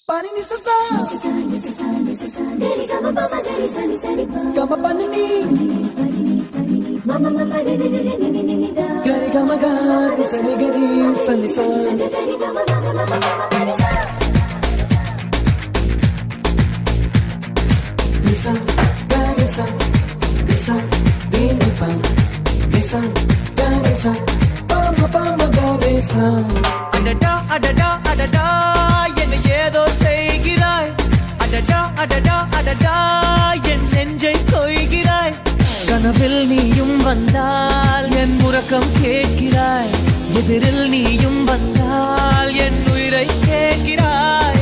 Pani ni sa sa Kama pani ni Gari kama ga Nisa ni gari sa ni sa Nisa gari sa Nisa ni ni pa Nisa gari sa Pama pama gari sa அடடா அடடா அடடா என்னை ஏதோ செய்கிறாய் அடடா அடடா அடடா என் நெஞ்சை கொய்கிறாய் கனவில் நீயும் வந்தால் என் உறக்கம் கேட்கிறாய் எதிரில் நீயும் வந்தால் என் உயிரை கேட்கிறாய்